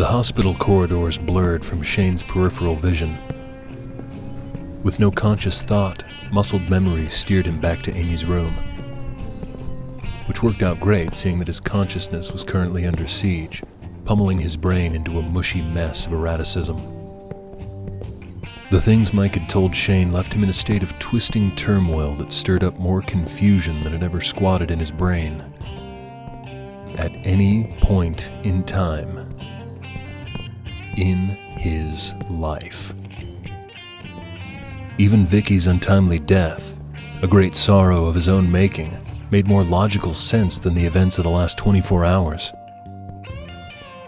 The hospital corridors blurred from Shane's peripheral vision. With no conscious thought, muscled memories steered him back to Amy's room, which worked out great, seeing that his consciousness was currently under siege, pummeling his brain into a mushy mess of erraticism. The things Mike had told Shane left him in a state of twisting turmoil that stirred up more confusion than had ever squatted in his brain. At any point in time in his life. Even Vicky's untimely death, a great sorrow of his own making, made more logical sense than the events of the last 24 hours.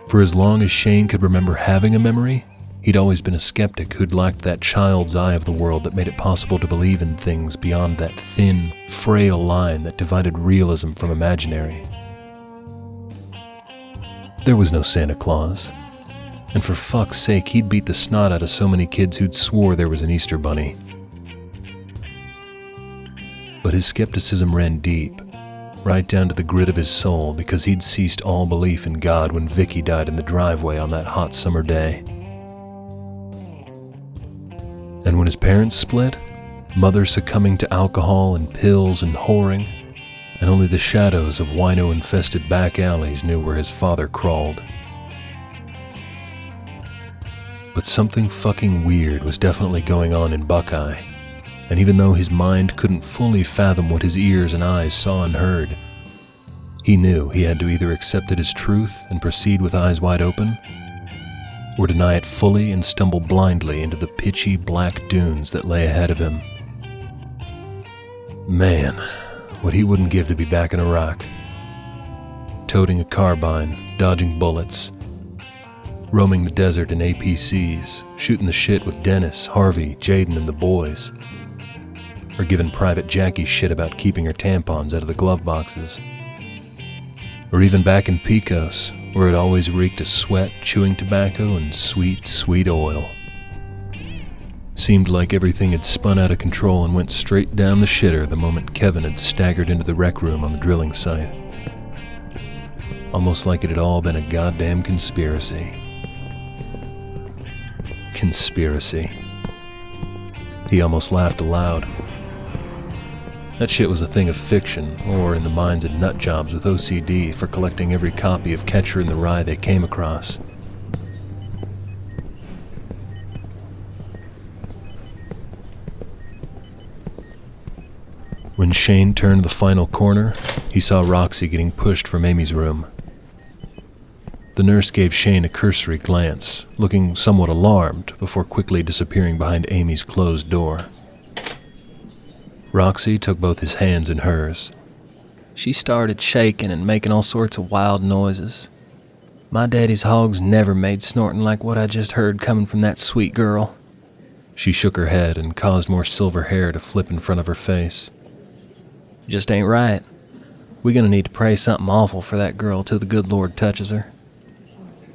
For as long as Shane could remember having a memory, he'd always been a skeptic who'd lacked that child's eye of the world that made it possible to believe in things beyond that thin, frail line that divided realism from imaginary. There was no Santa Claus, and for fuck's sake, he'd beat the snot out of so many kids who'd swore there was an Easter bunny. But his skepticism ran deep, right down to the grit of his soul, because he'd ceased all belief in God when Vicky died in the driveway on that hot summer day. And when his parents split, mother succumbing to alcohol and pills and whoring, and only the shadows of wino-infested back alleys knew where his father crawled. But something fucking weird was definitely going on in Buckeye, and even though his mind couldn't fully fathom what his ears and eyes saw and heard, he knew he had to either accept it as truth and proceed with eyes wide open, or deny it fully and stumble blindly into the pitchy black dunes that lay ahead of him. Man, what he wouldn't give to be back in Iraq, toting a carbine, dodging bullets, roaming the desert in APCs, shooting the shit with Dennis, Harvey, Jaden, and the boys, or giving Private Jackie shit about keeping her tampons out of the glove boxes, or even back in Pecos, where it always reeked of sweat, chewing tobacco, and sweet, sweet oil. Seemed like everything had spun out of control and went straight down the shitter the moment Kevin had staggered into the rec room on the drilling site. Almost like it had all been a goddamn conspiracy. Conspiracy. He almost laughed aloud. That shit was a thing of fiction, or in the minds of nutjobs with OCD for collecting every copy of Catcher in the Rye they came across. When Shane turned the final corner, he saw Roxy getting pushed from Amy's room. The nurse gave Shane a cursory glance, looking somewhat alarmed before quickly disappearing behind Amy's closed door. Roxy took both his hands in hers. She started shaking and making all sorts of wild noises. My daddy's hogs never made snorting like what I just heard coming from that sweet girl. She shook her head and caused more silver hair to flip in front of her face. Just ain't right. We're gonna need to pray something awful for that girl till the good Lord touches her.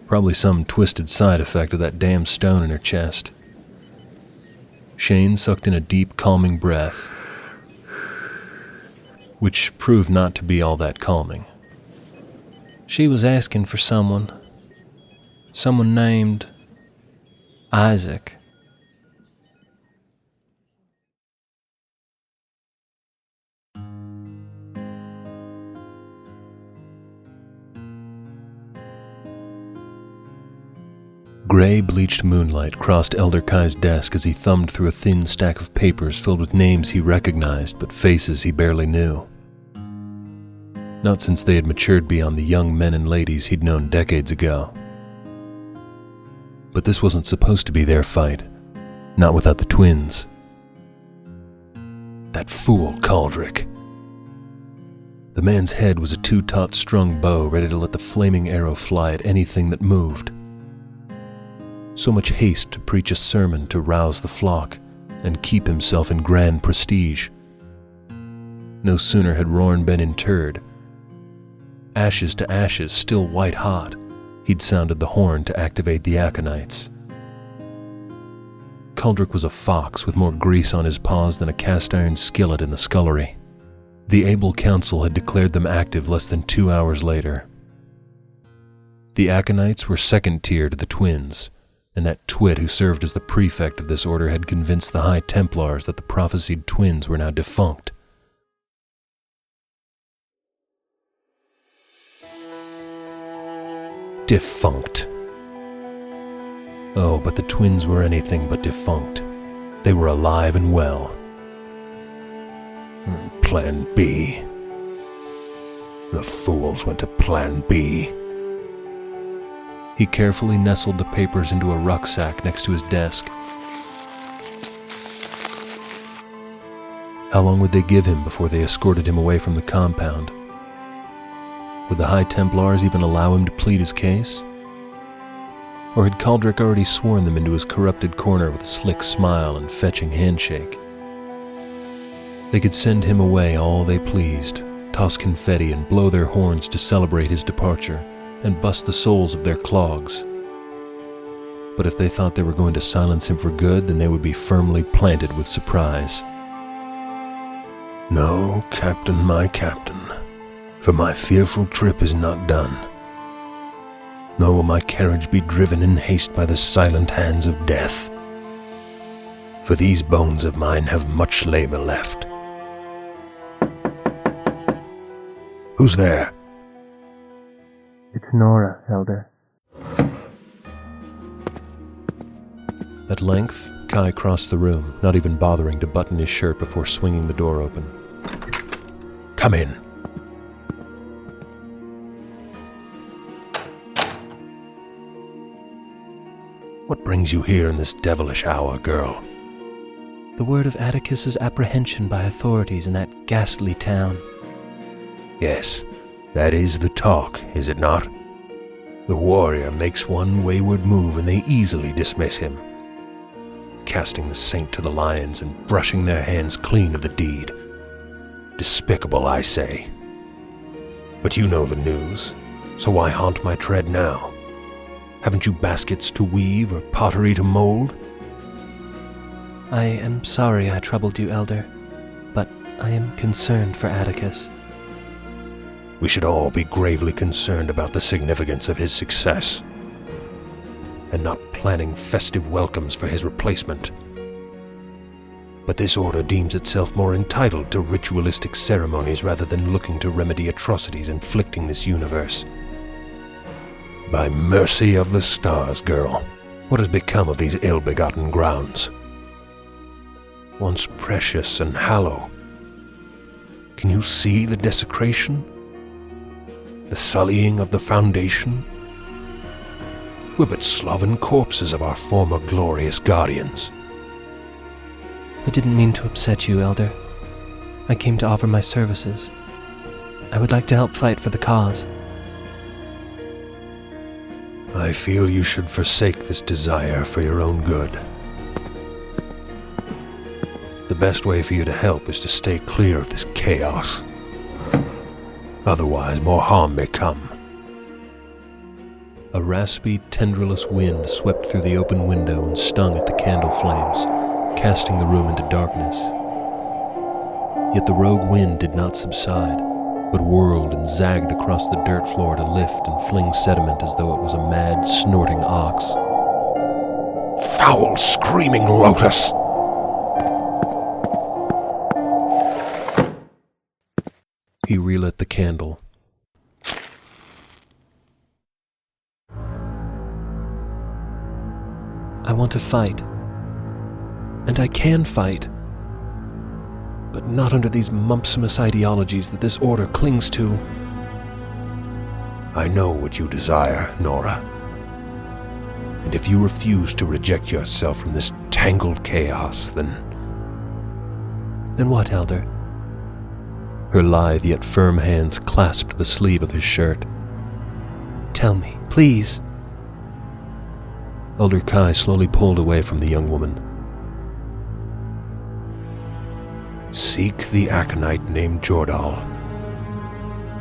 Probably some twisted side effect of that damn stone in her chest. Shane sucked in a deep, calming breath, which proved not to be all that calming. She was asking for someone named Isaac. Gray, bleached moonlight crossed Elder Kai's desk as he thumbed through a thin stack of papers filled with names he recognized but faces he barely knew. Not since they had matured beyond the young men and ladies he'd known decades ago. But this wasn't supposed to be their fight, not without the twins. That fool Caldrick. The man's head was a two-taut strung bow ready to let the flaming arrow fly at anything that moved. So much haste to preach a sermon to rouse the flock and keep himself in grand prestige. No sooner had Rorn been interred. Ashes to ashes, still white hot, he'd sounded the horn to activate the Aconites. Caldrick was a fox with more grease on his paws than a cast-iron skillet in the scullery. The able council had declared them active less than 2 hours later. The Aconites were second tier to the twins, and that twit who served as the prefect of this order had convinced the High Templars that the prophesied twins were now defunct. Defunct. Oh, but the twins were anything but defunct. They were alive and well. Plan B. The fools went to Plan B. He carefully nestled the papers into a rucksack next to his desk. How long would they give him before they escorted him away from the compound? Would the High Templars even allow him to plead his case? Or had Caldric already sworn them into his corrupted corner with a slick smile and fetching handshake? They could send him away all they pleased, toss confetti and blow their horns to celebrate his departure, and bust the soles of their clogs. But if they thought they were going to silence him for good, then they would be firmly planted with surprise. No, Captain, my captain, for my fearful trip is not done. Nor will my carriage be driven in haste by the silent hands of death. For these bones of mine have much labor left. Who's there? It's Nora, Elder. At length, Kai crossed the room, not even bothering to button his shirt before swinging the door open. Come in. What brings you here in this devilish hour, girl? The word of Atticus's apprehension by authorities in that ghastly town. Yes, that is the talk, is it not? The warrior makes one wayward move and they easily dismiss him, casting the saint to the lions and brushing their hands clean of the deed. Despicable, I say. But you know the news, so why haunt my tread now? Haven't you baskets to weave or pottery to mold? I am sorry I troubled you, Elder, but I am concerned for Atticus. We should all be gravely concerned about the significance of his success, and not planning festive welcomes for his replacement. But this order deems itself more entitled to ritualistic ceremonies rather than looking to remedy atrocities inflicting this universe. By mercy of the stars, girl, what has become of these ill-begotten grounds? Once precious and hallow. Can you see the desecration? The sullying of the foundation? We're but sloven corpses of our former glorious guardians. I didn't mean to upset you, Elder. I came to offer my services. I would like to help fight for the cause. I feel you should forsake this desire for your own good. The best way for you to help is to stay clear of this chaos. Otherwise, more harm may come. A raspy, tendrilless wind swept through the open window and stung at the candle flames, casting the room into darkness. Yet the rogue wind did not subside, but whirled and zagged across the dirt floor to lift and fling sediment as though it was a mad, snorting ox. Foul, screaming lotus! He relit the candle. I want to fight. And I can fight. But not under these mumpsomous ideologies that this order clings to. I know what you desire, Nora. And if you refuse to reject yourself from this tangled chaos, then... Then what, Elder? Her lithe yet firm hands clasped the sleeve of his shirt. Tell me, please. Elder Kai slowly pulled away from the young woman. Seek the Aconite named Jordal,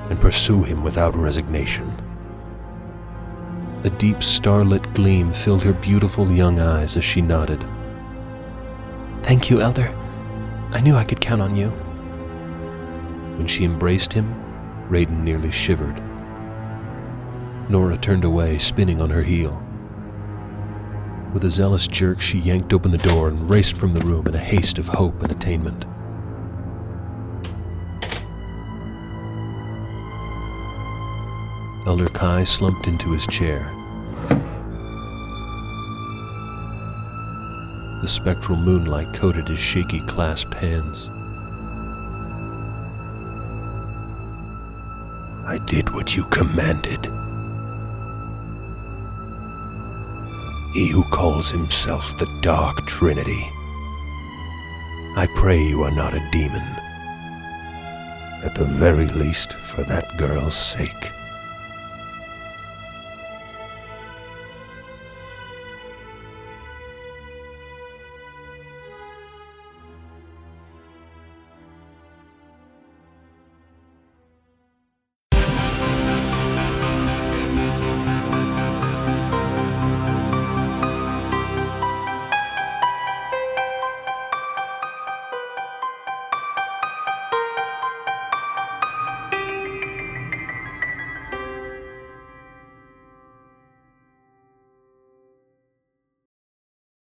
and pursue him without resignation. A deep starlit gleam filled her beautiful young eyes as she nodded. Thank you, Elder. I knew I could count on you. When she embraced him, Raiden nearly shivered. Nora turned away, spinning on her heel. With a zealous jerk, she yanked open the door and raced from the room in a haste of hope and attainment. Elder Kai slumped into his chair. The spectral moonlight coated his shaky clasped hands. I did what you commanded. He who calls himself the Dark Trinity. I pray you are not a demon. At the very least, for that girl's sake.